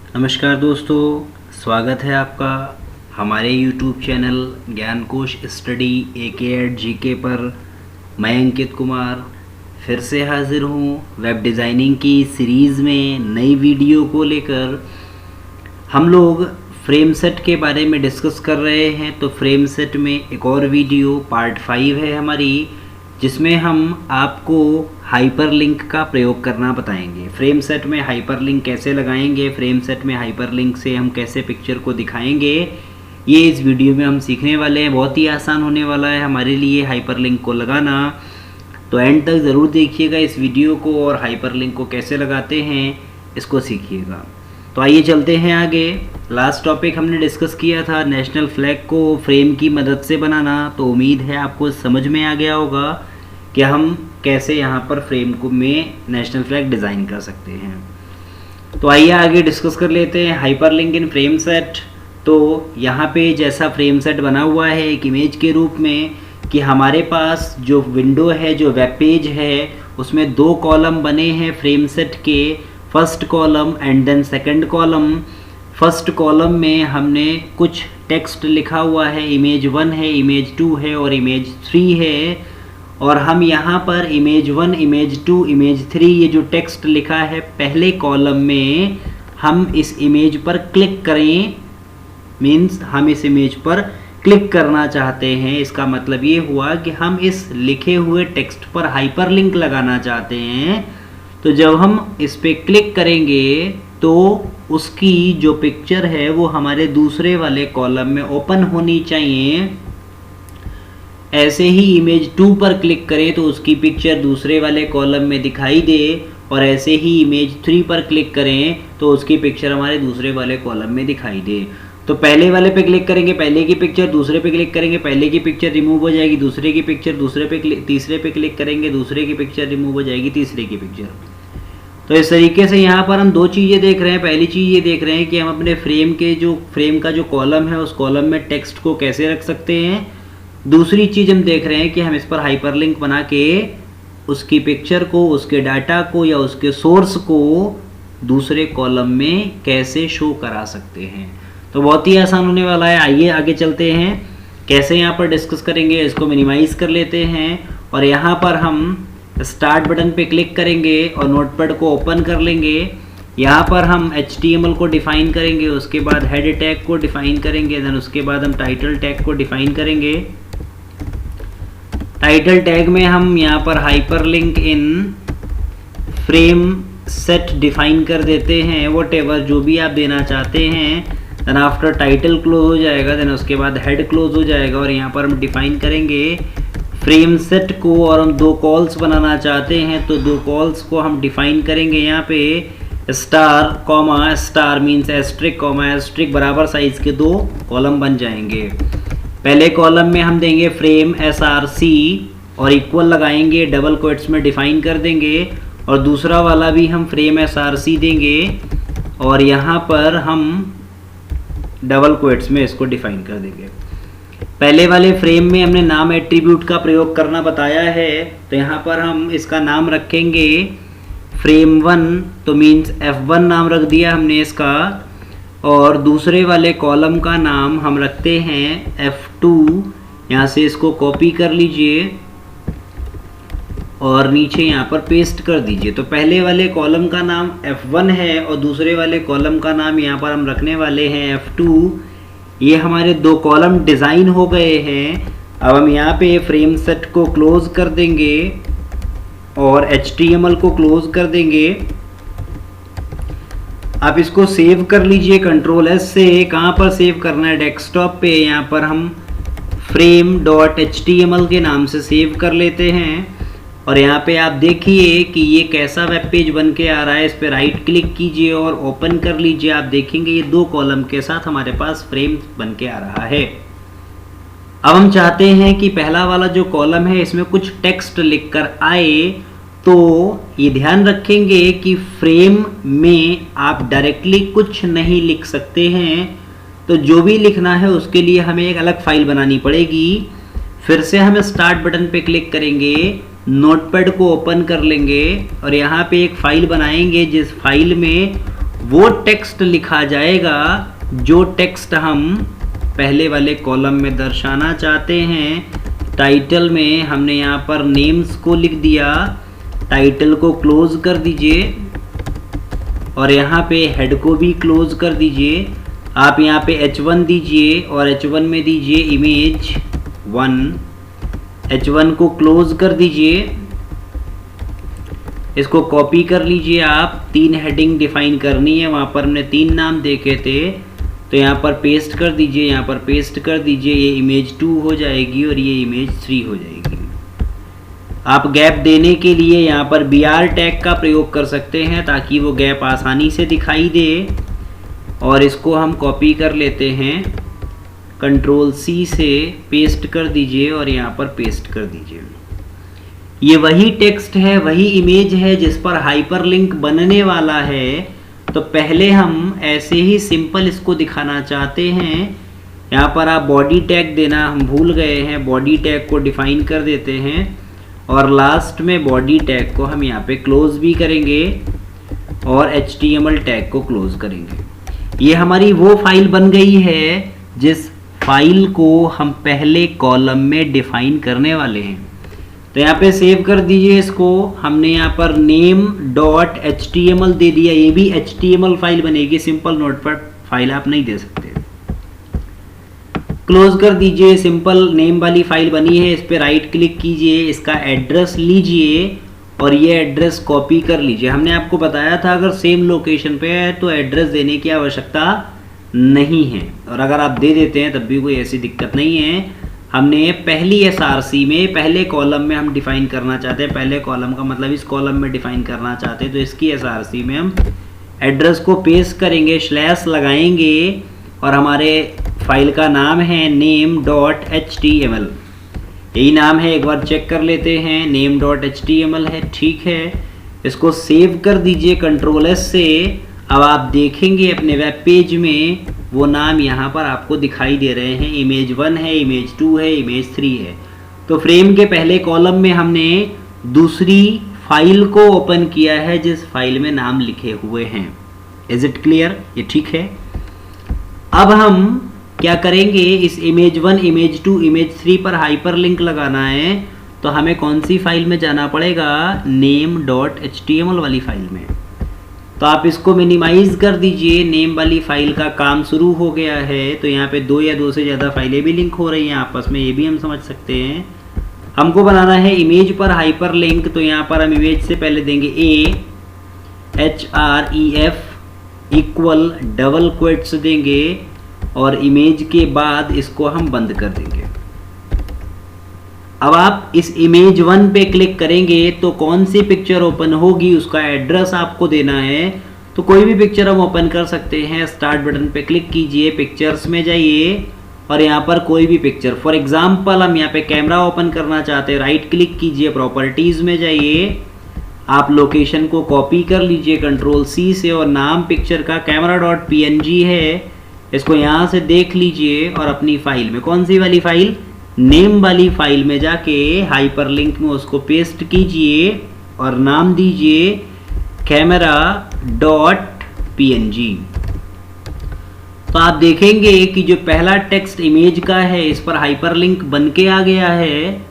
नमस्कार दोस्तों, स्वागत है आपका हमारे YouTube चैनल ज्ञान कोश स्टडी AK@GK पर। मैं अंकित कुमार फिर से हाजिर हूँ वेब डिज़ाइनिंग की सीरीज़ में नई वीडियो को लेकर। हम लोग फ्रेम सेट के बारे में डिस्कस कर रहे हैं, तो फ्रेम सेट में एक और वीडियो पार्ट 5 है हमारी, जिसमें हम आपको हाइपरलिंक का प्रयोग करना बताएंगे। फ्रेम सेट में हाइपरलिंक कैसे लगाएंगे, फ्रेम सेट में हाइपरलिंक से हम कैसे पिक्चर को दिखाएंगे, ये इस वीडियो में हम सीखने वाले हैं। बहुत ही आसान होने वाला है हमारे लिए हाइपरलिंक को लगाना, तो एंड तक ज़रूर देखिएगा इस वीडियो को और हाइपरलिंक को कैसे लगाते हैं इसको सीखिएगा। तो आइए चलते हैं आगे। लास्ट टॉपिक हमने डिस्कस किया था नेशनल फ्लैग को फ्रेम की मदद से बनाना, तो उम्मीद है आपको समझ में आ गया होगा कि हम कैसे यहाँ पर फ्रेम को में नेशनल फ्लैग डिज़ाइन कर सकते हैं। तो आइए आगे डिस्कस कर लेते हैं हाइपरलिंक इन फ्रेम सेट। तो यहाँ पे जैसा फ्रेम सेट बना हुआ है एक इमेज के रूप में कि हमारे पास जो विंडो है, जो वेब पेज है, उसमें 2 कॉलम बने हैं फ्रेम सेट के, first column and then second column. First column में हमने कुछ टेक्स्ट लिखा हुआ है, इमेज 1 है, इमेज 2 है और इमेज 3 है। और हम यहाँ पर इमेज 1, इमेज 2, इमेज 3 ये जो टेक्स्ट लिखा है पहले कॉलम में, हम इस इमेज पर क्लिक करें, मीन्स हम इस इमेज पर क्लिक करना चाहते हैं। इसका मतलब ये हुआ कि हम इस लिखे हुए टेक्स्ट पर हाइपरलिंक लगाना चाहते हैं। तो जब हम इस पे क्लिक करेंगे तो उसकी जो पिक्चर है वो हमारे दूसरे वाले कॉलम में ओपन होनी चाहिए। ऐसे ही इमेज 2 पर क्लिक करें तो उसकी पिक्चर दूसरे वाले कॉलम में दिखाई दे, और ऐसे ही इमेज 3 पर क्लिक करें तो उसकी पिक्चर हमारे दूसरे वाले कॉलम में दिखाई दे। तो पहले वाले पे क्लिक करेंगे पहले की पिक्चर, दूसरे पे क्लिक करेंगे पहले की पिक्चर रिमूव हो जाएगी, दूसरे की पिक्चर तीसरे पे क्लिक करेंगे दूसरे की पिक्चर रिमूव हो जाएगी तीसरे की पिक्चर। तो इस तरीके से यहाँ पर हम 2 चीज़ें देख रहे हैं। पहली चीज़ ये देख रहे हैं कि हम अपने फ्रेम का जो कॉलम है उस कॉलम में टेक्स्ट को कैसे रख सकते हैं। दूसरी चीज़ हम देख रहे हैं कि हम इस पर हाइपरलिंक बना के उसकी पिक्चर को, उसके डाटा को या उसके सोर्स को दूसरे कॉलम में कैसे शो करा सकते हैं। तो बहुत ही आसान होने वाला है। आइए आगे चलते हैं, कैसे यहाँ पर डिस्कस करेंगे। इसको मिनिमाइज कर लेते हैं और यहाँ पर हम स्टार्ट बटन पे क्लिक करेंगे और नोटपैड को ओपन कर लेंगे। यहाँ पर हम HTML को डिफ़ाइन करेंगे, उसके बाद हेड टैग को डिफ़ाइन करेंगे, देन उसके बाद हम टाइटल टैग को डिफ़ाइन करेंगे। टाइटल टैग में हम यहाँ पर हाइपरलिंक इन फ्रेम सेट डिफ़ाइन कर देते हैं, व्हाटएवर जो भी आप देना चाहते हैं। देन आफ्टर टाइटल क्लोज हो जाएगा, देन उसके बाद हेड क्लोज हो जाएगा और यहाँ पर हम डिफ़ाइन करेंगे फ्रेम सेट को। और हम 2 कॉल्स बनाना चाहते हैं तो 2 कॉल्स को हम डिफ़ाइन करेंगे यहाँ पे star comma star means asterisk comma asterisk, बराबर साइज़ के 2 कॉलम बन जाएंगे। पहले कॉलम में हम देंगे फ्रेम SRC और इक्वल लगाएंगे, डबल कोट्स में डिफ़ाइन कर देंगे, और दूसरा वाला भी हम फ्रेम SRC देंगे और यहाँ पर हम डबल कोट्स में इसको डिफ़ाइन कर देंगे। पहले वाले फ्रेम में हमने नाम एट्रीब्यूट का प्रयोग करना बताया है, तो यहाँ पर हम इसका नाम रखेंगे फ्रेम 1, तो मीन्स F1 नाम रख दिया हमने इसका, और दूसरे वाले कॉलम का नाम हम रखते हैं F2। यहाँ से इसको कॉपी कर लीजिए और नीचे यहाँ पर पेस्ट कर दीजिए। तो पहले वाले कॉलम का नाम F1 है और दूसरे वाले कॉलम का नाम यहाँ पर हम रखने वाले हैं F2। ये हमारे 2 कॉलम डिज़ाइन हो गए हैं। अब हम यहाँ पे फ्रेम सेट को क्लोज कर देंगे और HTML को क्लोज कर देंगे। आप इसको सेव कर लीजिए Ctrl+S से। कहाँ पर सेव करना है? डेस्कटॉप पे। यहाँ पर हम frame.html के नाम से सेव कर लेते हैं और यहाँ पे आप देखिए कि ये कैसा वेब पेज बन के आ रहा है। इस पर राइट क्लिक कीजिए और ओपन कर लीजिए। आप देखेंगे ये 2 कॉलम के साथ हमारे पास फ्रेम बन के आ रहा है। अब हम चाहते हैं कि पहला वाला जो कॉलम है इसमें कुछ टेक्स्ट लिख कर आए, तो ये ध्यान रखेंगे कि फ्रेम में आप डायरेक्टली कुछ नहीं लिख सकते हैं। तो जो भी लिखना है उसके लिए हमें एक अलग फाइल बनानी पड़ेगी। फिर से हम स्टार्ट बटन पे क्लिक करेंगे, नोटपैड को ओपन कर लेंगे और यहाँ पे एक फाइल बनाएंगे जिस फाइल में वो टेक्स्ट लिखा जाएगा जो टेक्स्ट हम पहले वाले कॉलम में दर्शाना चाहते हैं। टाइटल में हमने यहाँ पर नेम्स को लिख दिया, टाइटल को क्लोज कर दीजिए और यहाँ पे हेड को भी क्लोज कर दीजिए। आप यहाँ पे H1 दीजिए और H1 में दीजिए इमेज 1। H1 को क्लोज कर दीजिए, इसको कॉपी कर लीजिए। आप 3 हेडिंग डिफाइन करनी है, वहाँ पर हमने 3 नाम देखे थे, तो यहाँ पर पेस्ट कर दीजिए, यहाँ पर पेस्ट कर दीजिए। ये इमेज 2 हो जाएगी और ये इमेज 3 हो जाएगी। आप गैप देने के लिए यहाँ पर BR टैग का प्रयोग कर सकते हैं ताकि वो गैप आसानी से दिखाई दे। और इसको हम कॉपी कर लेते हैं, कंट्रोल C से पेस्ट कर दीजिए और यहाँ पर पेस्ट कर दीजिए। ये वही टेक्स्ट है, वही इमेज है जिस पर हाइपरलिंक बनने वाला है। तो पहले हम ऐसे ही सिंपल इसको दिखाना चाहते हैं। यहाँ पर आप बॉडी टैग देना हम भूल गए हैं, बॉडी टैग को डिफाइन कर देते हैं और लास्ट में बॉडी टैग को हम यहाँ पे क्लोज भी करेंगे और HTML टैग को क्लोज करेंगे। ये हमारी वो फाइल बन गई है जिस फाइल को हम पहले कॉलम में डिफाइन करने वाले हैं। तो यहाँ पे सेव कर दीजिए इसको। हमने यहाँ पर name.html दे दिया, ये भी HTML फाइल बनेगी, सिंपल नोटपैड फाइल आप नहीं दे सकते। क्लोज कर दीजिए, सिंपल नेम वाली फाइल बनी है, इस पे राइट क्लिक कीजिए, इसका एड्रेस लीजिए और ये एड्रेस कॉपी कर लीजिए। हमने आपको बताया था अगर सेम लोकेशन पे है तो एड्रेस देने की आवश्यकता नहीं है, और अगर आप दे देते हैं तब भी कोई ऐसी दिक्कत नहीं है। हमने पहली SRC में पहले कॉलम में हम डिफाइन करना चाहते हैं, पहले कॉलम का मतलब इस कॉलम में डिफाइन करना चाहते हैं, तो इसकी SRC में हम एड्रेस को पेस्ट करेंगे, स्लैश लगाएंगे और हमारे फाइल का नाम है name.html। यही नाम है, एक बार चेक कर लेते हैं, name.html है, ठीक है। इसको सेव कर दीजिए कंट्रोल S से। अब आप देखेंगे अपने वेब पेज में वो नाम यहाँ पर आपको दिखाई दे रहे हैं, इमेज 1 है, इमेज 2 है, इमेज 3 है। तो फ्रेम के पहले कॉलम में हमने दूसरी फाइल को ओपन किया है जिस फाइल में नाम लिखे हुए हैं। Is it clear? ये ठीक है। अब हम क्या करेंगे, इस इमेज 1, इमेज 2, इमेज 3 पर हाइपरलिंक लगाना है तो हमें कौन सी फाइल में जाना पड़ेगा, name.html वाली फाइल में। तो आप इसको मिनिमाइज कर दीजिए, नेम वाली फाइल का काम शुरू हो गया है। तो यहाँ पे 2 या 2 से ज़्यादा फाइलें भी लिंक हो रही हैं आपस में, ये भी हम समझ सकते हैं। हमको बनाना है इमेज पर हाइपरलिंक, तो यहाँ पर हम इमेज से पहले देंगे href इक्वल डबल क्वेट्स देंगे और इमेज के बाद इसको हम बंद कर देंगे। अब आप इस इमेज 1 पे क्लिक करेंगे तो कौन सी पिक्चर ओपन होगी उसका एड्रेस आपको देना है। तो कोई भी पिक्चर हम ओपन कर सकते हैं। स्टार्ट बटन पे क्लिक कीजिए, पिक्चर्स में जाइए और यहाँ पर कोई भी पिक्चर, फॉर एग्जांपल हम यहाँ पे कैमरा ओपन करना चाहते हैं, राइट क्लिक कीजिए, प्रॉपर्टीज में जाइए, आप लोकेशन को कॉपी कर लीजिए कंट्रोल C से और नाम पिक्चर का camera.png है, इसको यहाँ से देख लीजिए और अपनी फाइल में, कौन सी वाली फाइल, नेम वाली फाइल में जाके हाइपरलिंक में उसको पेस्ट कीजिए और नाम दीजिए camera.png। तो आप देखेंगे कि जो पहला टेक्स्ट इमेज का है इस पर हाइपरलिंक बन के आ गया है।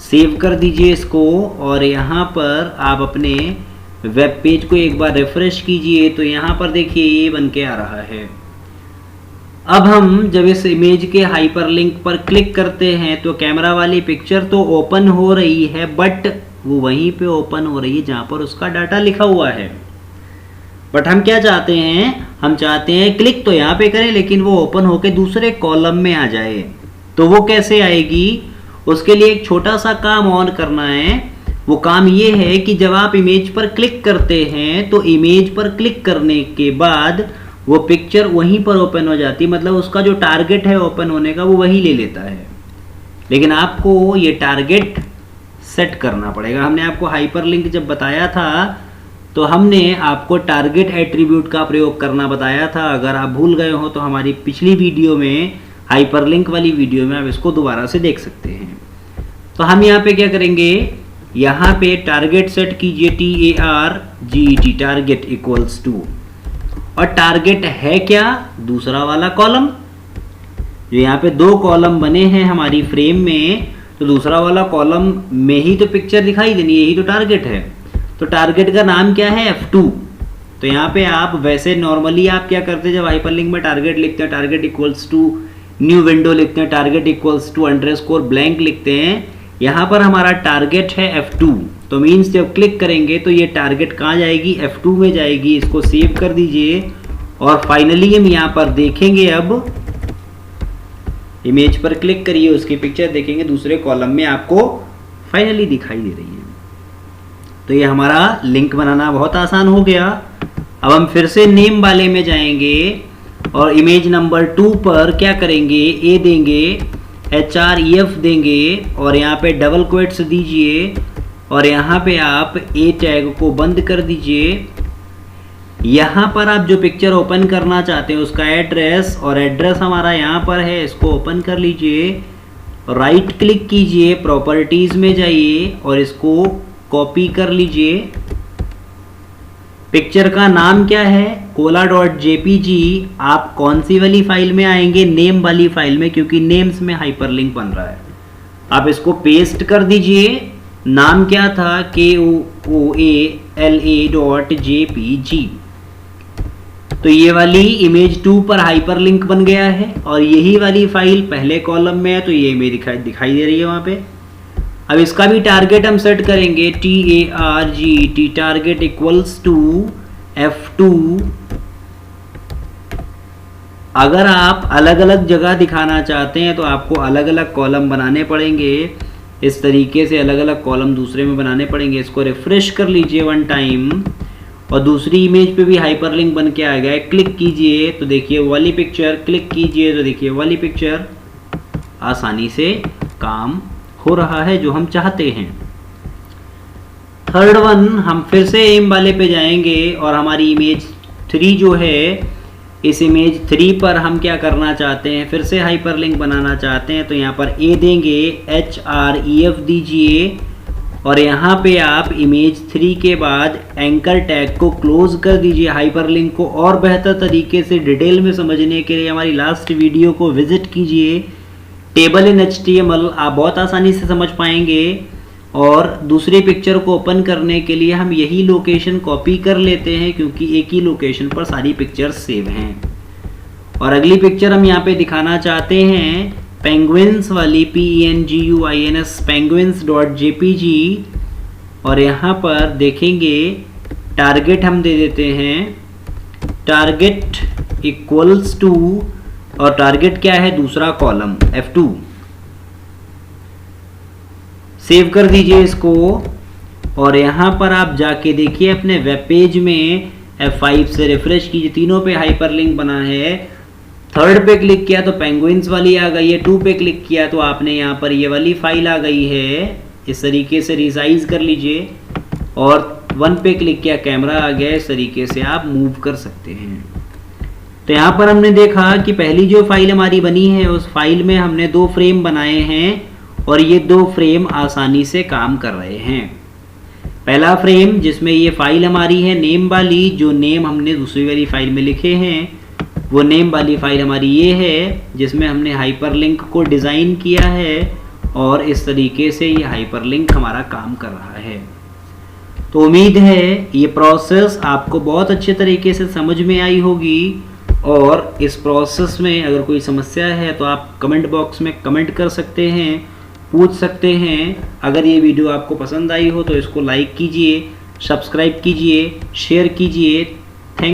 सेव कर दीजिए इसको और यहाँ पर आप अपने वेब पेज को एक बार रिफ्रेश कीजिए तो यहाँ पर देखिए ये बन के आ रहा है। अब हम जब इस इमेज के हाइपरलिंक पर क्लिक करते हैं तो कैमरा वाली पिक्चर तो ओपन हो रही है, बट वो वहीं पे ओपन हो रही है जहाँ पर उसका डाटा लिखा हुआ है। बट हम क्या चाहते हैं, हम चाहते हैं क्लिक तो यहाँ पे करें लेकिन वो ओपन होके दूसरे कॉलम में आ जाए। तो वो कैसे आएगी, उसके लिए एक छोटा सा काम और करना है। वो काम ये है कि जब आप इमेज पर क्लिक करते हैं तो इमेज पर क्लिक करने के बाद वो पिक्चर वहीं पर ओपन हो जाती है, मतलब उसका जो टारगेट है ओपन होने का वो वही ले लेता है। लेकिन आपको ये टारगेट सेट करना पड़ेगा। हमने आपको हाइपरलिंक जब बताया था तो हमने आपको टारगेट एट्रीब्यूट का प्रयोग करना बताया था। अगर आप भूल गए हो तो हमारी पिछली वीडियो में, हाइपरलिंक वाली वीडियो में आप इसको दोबारा से देख सकते हैं। तो हम यहाँ पे क्या करेंगे, यहाँ पे टारगेट सेट कीजिए, TARGET, टारगेट इक्वल्स टू। और टारगेट है क्या, दूसरा वाला कॉलम। जो यहाँ पे दो कॉलम बने हैं हमारी फ्रेम में, तो दूसरा वाला कॉलम में ही तो पिक्चर दिखाई देनी, यही तो टारगेट है। तो टारगेट का नाम क्या है, F2। तो यहाँ पे आप वैसे नॉर्मली आप क्या करते हैं, जब हाइपरलिंक में टारगेट लिखते हैं, target equals to new window लिखते हैं, target equals to underscore blank लिखते हैं। यहाँ पर हमारा टारगेट है F2, तो मीन्स जब क्लिक करेंगे तो ये टारगेट कहाँ जाएगी, F2 में जाएगी। इसको सेव कर दीजिए और फाइनली हम यहाँ पर देखेंगे, अब इमेज पर क्लिक करिए, उसकी पिक्चर देखेंगे, दूसरे कॉलम में आपको फाइनली दिखाई दे रही है। तो ये हमारा लिंक बनाना बहुत आसान हो गया। अब हम फिर से नेम वाले में जाएंगे और इमेज नंबर 2 पर क्या करेंगे, ए देंगे, HREF देंगे और यहाँ पे डबल क्वेट्स दीजिए और यहाँ पे आप ए टैग को बंद कर दीजिए। यहाँ पर आप जो पिक्चर ओपन करना चाहते हैं उसका एड्रेस, और एड्रेस हमारा यहाँ पर है, इसको ओपन कर लीजिए, राइट क्लिक कीजिए, प्रॉपर्टीज में जाइए और इसको कॉपी कर लीजिए। पिक्चर का नाम क्या है, cola.jpg। आप कौन सी वाली फाइल में आएंगे, नेम वाली फाइल में, क्योंकि नेम्स में हाइपरलिंक बन रहा है। आप इसको पेस्ट कर दीजिए। नाम क्या था, koala.jpg। तो ये वाली इमेज 2 पर हाइपरलिंक बन गया है और यही वाली फाइल पहले कॉलम में है, तो ये इमेज दिखाई दे रही है वहाँ पे। अब इसका भी टारगेट हम सेट करेंगे, TARGET, target equals to F2। अगर आप अलग अलग जगह दिखाना चाहते हैं तो आपको अलग अलग कॉलम बनाने पड़ेंगे, इस तरीके से अलग अलग कॉलम दूसरे में बनाने पड़ेंगे। इसको रिफ्रेश कर लीजिए 1 टाइम और दूसरी इमेज पे भी हाइपरलिंक बन के आ गया है। क्लिक कीजिए तो देखिए वाली पिक्चर, क्लिक कीजिए तो देखिए वाली पिक्चर। आसानी से काम हो रहा है जो हम चाहते हैं। थर्ड वन, हम फिर से एम वाले पे जाएंगे और हमारी इमेज 3 जो है, इस इमेज 3 पर हम क्या करना चाहते हैं, फिर से हाइपरलिंक बनाना चाहते हैं। तो यहाँ पर ए देंगे, HREF दीजिए और यहाँ पे आप इमेज 3 के बाद एंकर टैग को क्लोज कर दीजिए। हाइपरलिंक को और बेहतर तरीके से डिटेल में समझने के लिए हमारी लास्ट वीडियो को विजिट कीजिए। टेबल इन HTML आप बहुत आसानी से समझ पाएंगे। और दूसरी पिक्चर को ओपन करने के लिए हम यही लोकेशन कॉपी कर लेते हैं, क्योंकि एक ही लोकेशन पर सारी पिक्चर्स सेव हैं। और अगली पिक्चर हम यहाँ पे दिखाना चाहते हैं पेंगुइन्स वाली, PENGUINS, penguins.jpg। और यहाँ पर देखेंगे टारगेट हम दे देते हैं, टारगेट इक्वल्स टू, और टारगेट क्या है, दूसरा कॉलम F2। सेव कर दीजिए इसको और यहाँ पर आप जाके देखिए अपने वेब पेज में, F5 से रिफ्रेश कीजिए, तीनों पे हाइपरलिंक बना है। थर्ड पे क्लिक किया तो पेंगुइन्स वाली आ गई है, 2 पे क्लिक किया तो आपने यहाँ पर ये वाली फाइल आ गई है। इस तरीके से रिसाइज कर लीजिए और 1 पे क्लिक किया, कैमरा आ गया। इस तरीके से आप मूव कर सकते हैं। तो यहाँ पर हमने देखा कि पहली जो फाइल हमारी बनी है उस फाइल में हमने 2 फ्रेम बनाए हैं और ये 2 फ्रेम आसानी से काम कर रहे हैं। पहला फ्रेम जिसमें ये फाइल हमारी है नेम वाली, जो नेम हमने दूसरी वाली फाइल में लिखे हैं, वो नेम वाली फाइल हमारी ये है जिसमें हमने हाइपरलिंक को डिज़ाइन किया है और इस तरीके से ये हाइपरलिंक हमारा काम कर रहा है। तो उम्मीद है ये प्रोसेस आपको बहुत अच्छे तरीके से समझ में आई होगी। और इस प्रोसेस में अगर कोई समस्या है तो आप कमेंट बॉक्स में कमेंट कर सकते हैं, पूछ सकते हैं। अगर ये वीडियो आपको पसंद आई हो तो इसको लाइक कीजिए, सब्सक्राइब कीजिए, शेयर कीजिए